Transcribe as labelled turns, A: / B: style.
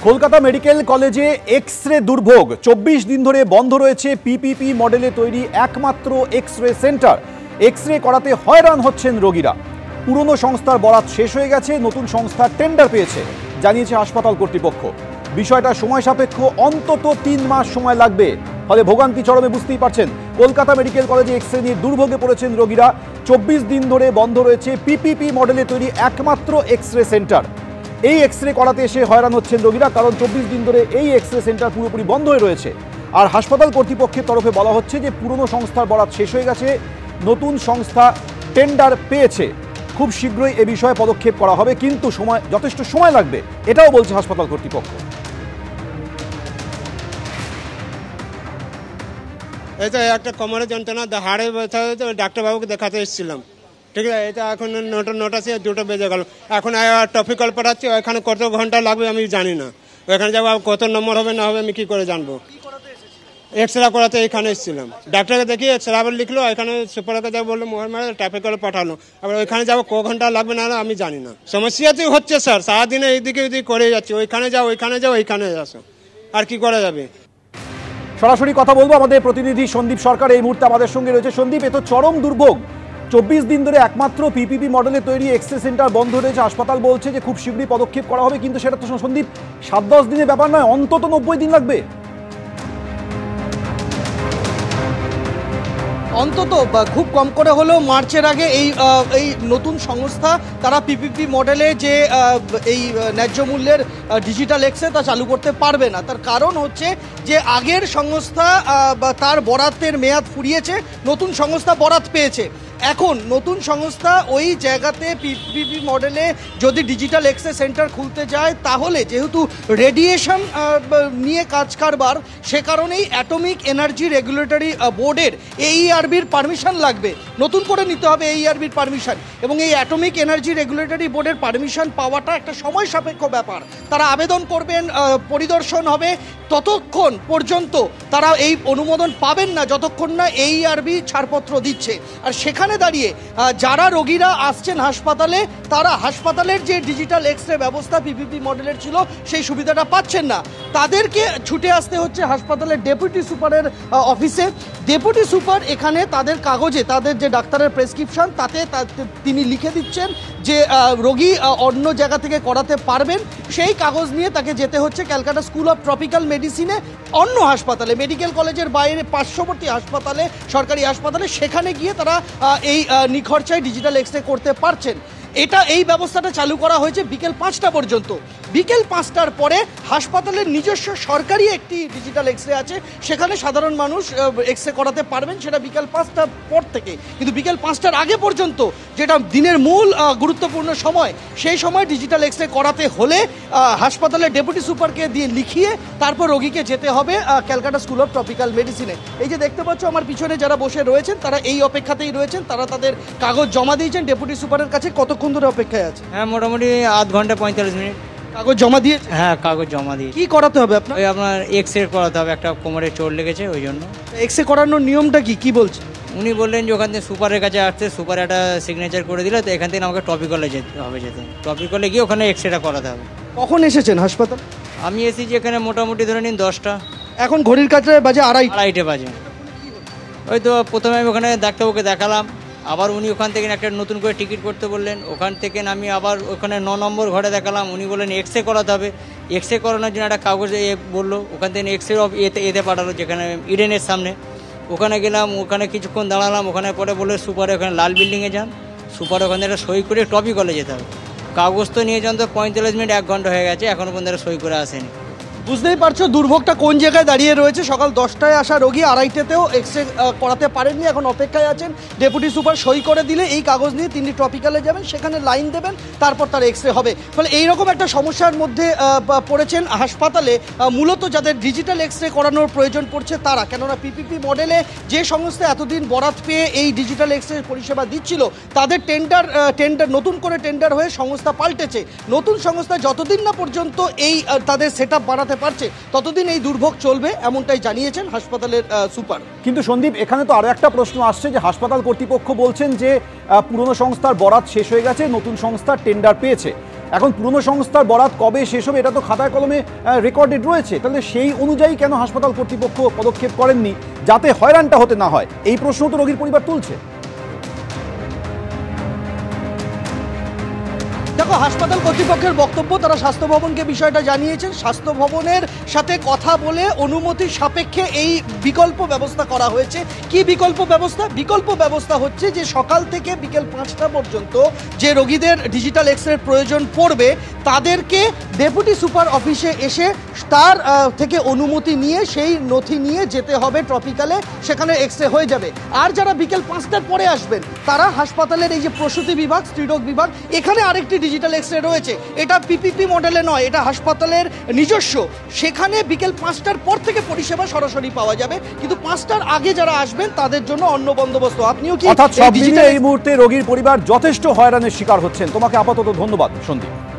A: Kolkata medical কলেজে X-ray দুর্ভোগ। 24 দিন ধরে বন্ধ রয়েছে পিপিপি মডেলে তৈরি একমাত্র এক্স-রে সেন্টার। এক্স-রে করাতে হয়রান হচ্ছেন রোগীরা। পুরনো সংস্থার বরাত শেষ হয়ে গেছে, নতুন সংস্থা টেন্ডার পেয়েছে, জানিয়েছে হাসপাতাল কর্তৃপক্ষ। বিষয়টা সময় সাপেক্ষ, অন্তত 3 মাস সময় লাগবে। ফলে ভোগান্তি চরমে, বুঝতেই পারছেন। কলকাতা মেডিকেল কলেজে এক্স-রে নিয়ে দুর্ভোগে পড়েছেন রোগীরা। 24 দিন ধরে বন্ধ রয়েছে পিপিপি মডেলে তৈরি একমাত্র এক্স-রে সেন্টার। এই এক্স-রে করাতে এসে হয়রান হচ্ছেন রোগীরা, কারণ 24 দিন ধরে এই এক্স-রে সেন্টার পুরোপুরি বন্ধ হয়ে রয়েছে। আর হাসপাতাল কর্তৃপক্ষের তরফে বলা হচ্ছে যে পুরনো সংস্থার বরাত শেষ হয়ে গেছে, নতুন সংস্থা টেন্ডার পেয়েছে, খুব শীঘ্রই এ বিষয়ে পদক্ষেপ করা হবে, কিন্তু যথেষ্ট সময় লাগবে, এটাও বলছে হাসপাতাল কর্তৃপক্ষ।
B: এই তো একটা কোমরের যন্ত্রণা, হাড়ে ব্যথা, ডাক্তারবাবুকে দেখাতে এসেছিলাম। ঠিক আছে, এটা এখন 9টা 2টা বেজে গেল। এখন টপিক্যাল পড়াচ্ছি, ওইখানে কত ঘন্টা লাগবে আমি জানি না। ওইখানে যাবো, কত নম্বর হবে না হবে আমি কি করে জানবো। এক্সরে করাতে এখানে এসেছিলাম, ডাক্তারকে দেখি এক্সরে আবার লিখলো, এখানে সুপারকে যাবো বললো, মোহর মারে টপিক্যাল পাঠালো। আবার ওইখানে যাবো, ক ঘন্টা লাগবে না আমি জানি না। সমস্যাতেই হচ্ছে স্যার, সারাদিনে এইদিকে ওইদিকে করে যাচ্ছি, ওইখানে যাও এইখানে আসো, আর কি করা যাবে।
A: সরাসরি কথা বলবো, আমাদের প্রতিনিধি সন্দীপ সরকার এই মুহূর্তে আমাদের সঙ্গে রয়েছে। সন্দীপ, এ তো চরম দুর্ভোগ। 24 দিন ধরে একমাত্র পিপিপি মডেলে তৈরি এক্স-রে সেন্টার বন্ধ রয়েছে। হাসপাতাল বলছে যে খুব শীঘ্রই পদক্ষেপ করা হবে, কিন্তু সেটা তো সন্দীপ 7-10 দিনের ব্যাপার নয়, অন্তত 90 দিন লাগবে।
C: অন্তত খুব কম করে হলেও মার্চের আগে এই নতুন সংস্থা তারা পিপিপি মডেলে যে এই ন্যায্য মূল্যের ডিজিটাল এক্স-রে তা চালু করতে পারবে না। তার কারণ হচ্ছে যে আগের সংস্থা তার বরাতের মেয়াদ ফুরিয়েছে, নতুন সংস্থা বরাত পেয়েছে। এখন নতুন সংস্থা ওই জায়গাতে পিপিপি মডেলে যদি ডিজিটাল এক্স-রে সেন্টার খুলতে যায়, তাহলে যেহেতু রেডিয়েশন নিয়ে কাজ কারবার, সে কারণেই অ্যাটমিক এনার্জি রেগুলেটরি বোর্ডের এইআরবির পারমিশন লাগবে, নতুন করে নিতে হবে এইআরবির পারমিশন। এবং এই অ্যাটমিক এনার্জি রেগুলেটরি বোর্ডের পারমিশন পাওয়াটা একটা সময় সাপেক্ষ ব্যাপার। তারা আবেদন করবেন, পরিদর্শন হবে, ততক্ষণ পর্যন্ত তারা এই অনুমোদন পাবেন না যতক্ষণ না এইআরবি ছাড়পত্র দিচ্ছে। আর সেখানে দাঁড়িয়ে যারা রোগীরা আসছেন হাসপাতালে, তারা হাসপাতালের যে ডিজিটাল এক্স-রে ব্যবস্থা পিপিপি মডেলের ছিল সেই সুবিধাটা পাচ্ছেন না। তাদেরকে ছুটে আসতে হচ্ছে হাসপাতালের ডেপুটি সুপারের অফিসে। ডেপুটি সুপার এখানে তাদের কাগজে, তাদের যে ডাক্তারের প্রেসক্রিপশন, তাতে তিনি লিখে দিচ্ছেন যে রোগী অন্য জায়গা থেকে করাতে পারবেন। সেই কাগজ নিয়ে তাকে যেতে হচ্ছে ক্যালকাটা স্কুল অফ ট্রপিক্যাল মেডিসিনে, অন্য হাসপাতালে, মেডিকেল কলেজের বাইরে পার্শ্ববর্তী হাসপাতালে, সরকারি হাসপাতালে, সেখানে গিয়ে তারা এই নিখরচায় ডিজিটাল এক্স-রে করতে পারছেন। এই ব্যবস্থাটা চালু করা হয়েছে বিকেল 5টা পর্যন্ত। বিকেল 5টার পরে হাসপাতালের নিজস্ব সরকারি একটি ডিজিটাল এক্স-রে আছে, সেখানে সাধারণ মানুষ এক্স-রে করাতে পারবেন, সেটা বিকেল 5টার পর থেকে। কিন্তু বিকেল 5টার আগে পর্যন্ত, যেটা দিনের মূল গুরুত্বপূর্ণ সময়, সেই সময় ডিজিটাল এক্স-রে করাতে হলে হাসপাতালের ডেপুটি সুপারকে দিয়ে লিখিয়ে তারপর রোগীকে যেতে হবে ক্যালকাটা স্কুল অফ ট্রপিক্যাল মেডিসিনে। এই যে দেখতে পাচ্ছ আমার পিছনে যারা বসে রয়েছেন, তারা এই অপেক্ষাতেই রয়েছেন। তারা তাদের কাগজ জমা দিয়েছেন ডেপুটি সুপারের কাছে। কতক্ষণ ধরে অপেক্ষায় আছে?
D: হ্যাঁ, মোটামুটি আধ ঘন্টা 45 মিনিট।
C: কাগজ জমা দিয়ে?
D: হ্যাঁ, কাগজ জমা দিয়ে।
C: কি করাতে হবে আপনার?
D: ওই আপনার এক্স-রে করাতে হবে, একটা কোমরে চোট লেগেছে ওই জন্য।
C: এক্স-রে করানোর নিয়মটা কি বলছে?
D: উনি বললেন যে ওখান থেকে সুপারের কাছে আসতে, সুপার একটা সিগনেচার করে দিলে, তো এখান থেকে আমাকে টপিক্যালে যেতে হবে, টপিক্যালে গিয়ে ওখানে এক্স-রেটা করাতে হবে।
C: কখন এসেছেন হাসপাতাল?
D: আমি এসেছি এখানে মোটামুটি ধরে নিন 10টা।
C: এখন ঘড়ির কাছে বাজে 2:30
D: বাজে। ওই তো প্রথমে আমি ওখানে ডাক্তারবাবুকে দেখালাম, আবার উনি ওখান থেকে একটা নতুন করে টিকিট করতে বললেন। ওখান থেকে আমি আবার ওখানে 9 নম্বর ঘরে দেখালাম, উনি বললেন এক্স-রে করাতে হবে। এক্স-রে করানোর জন্য একটা কাগজে বললো, ওখান থেকে এক্স-রে এতে পাঠালো, যেখানে ইডেনের সামনে। ওখানে গেলাম, ওখানে কিছুক্ষণ দাঁড়ালাম, ওখানে পরে বললো সুপারে ওখানে লাল বিল্ডিংয়ে যান, সুপারে ওখানে একটা সই করে টপিক্যালে যেতে হবে। কাগজ তো নিয়ে যান, তো 45 মিনিট 1 ঘন্টা হয়ে গেছে, এখনও পর্যন্ত সই করে আসেনি।
C: বুঝতেই পারছো দুর্ভোগটা কোন জায়গায় দাঁড়িয়ে রয়েছে। সকাল 10টায় আসা রোগী 2:30তেও এক্স-রে করাতে পারেননি, এখন অপেক্ষায় আছেন। ডেপুটি সুপার সই করে দিলে এই কাগজ নিয়ে তিনি টপিক্যালে যাবেন, সেখানে লাইন দেবেন, তারপর তার এক্স-রে হবে। ফলে এইরকম একটা সমস্যার মধ্যে পড়েছেন হাসপাতালে মূলত যাদের ডিজিটাল এক্স-রে করানোর প্রয়োজন পড়ছে তারা। কেননা পিপিপি মডেলে যে সংস্থা এতদিন বরাত পেয়ে এই ডিজিটাল এক্স-রে পরিষেবা দিচ্ছিল, তাদের টেন্ডার নতুন করে টেন্ডার হয়ে সংস্থা পাল্টেছে। নতুন সংস্থা যতদিন না পর্যন্ত এই তাদের সেট আপ বাড়াতে পারছে, ততদিন এই দুর্ভোগ চলবে, এমনটাই জানিয়েছেন হাসপাতালের সুপার।
A: কিন্তু সন্দীপ, এখানে তো আরো একটা প্রশ্ন আসছে যে হাসপাতাল কর্তৃপক্ষ বলছেন যে পুরনো সংস্থার বরাত শেষ হয়ে গেছে, নতুন সংস্থা টেন্ডার পেয়েছে। এখন পুরনো সংস্থার বরাত কবে শেষ হবে এটা তো খাতায় কলমে রেকর্ডেড রয়েছে, তাহলে সেই অনুযায়ী কেন হাসপাতাল কর্তৃপক্ষ পদক্ষেপ করেননি যাতে হয়রানটা হতে না হয়? এই প্রশ্ন তো রোগীর পরিবার তুলছে।
C: দেখো, হাসপাতাল কর্তৃপক্ষের বক্তব্য, তারা স্বাস্থ্য ভবনকে বিষয়টা জানিয়েছেন। স্বাস্থ্য ভবনের সাথে কথা বলে অনুমতি সাপেক্ষে এই বিকল্প ব্যবস্থা করা হয়েছে। কি বিকল্প ব্যবস্থা? বিকল্প ব্যবস্থা হচ্ছে যে সকাল থেকে বিকেল 5টা পর্যন্ত যে রোগীদের ডিজিটাল এক্সরের প্রয়োজন পড়বে তাদেরকে ডেপুটি সুপার অফিসে এসে তার থেকে অনুমতি নিয়ে সেই নথি নিয়ে যেতে হবে ট্রপিক্যালে, সেখানে এক্সরে হয়ে যাবে। আর যারা বিকেল 5টার পরে আসবেন তারা হাসপাতালের এই যে প্রসূতি বিভাগ, স্ত্রীরোগ বিভাগ, এখানে আরেকটি ডিজিটাল এক্সরে রয়েছে, এটা পিপিপি মডেলে নয়, এটা হাসপাতালের নিজস্ব। সেখানে বিকেল 5টার পর থেকে পরিষেবা সরাসরি পাওয়া যাবে, কিন্তু 5টার আগে যারা আসবেন তাদের জন্য অন্য বন্দোবস্ত। আপনিও কি
A: অর্থাৎ সব মিলিয়ে এই মুহূর্তে রোগীর পরিবার যথেষ্ট হয়রানির শিকার হচ্ছেন। তোমাকে আপাতত ধন্যবাদ সন্দীপ।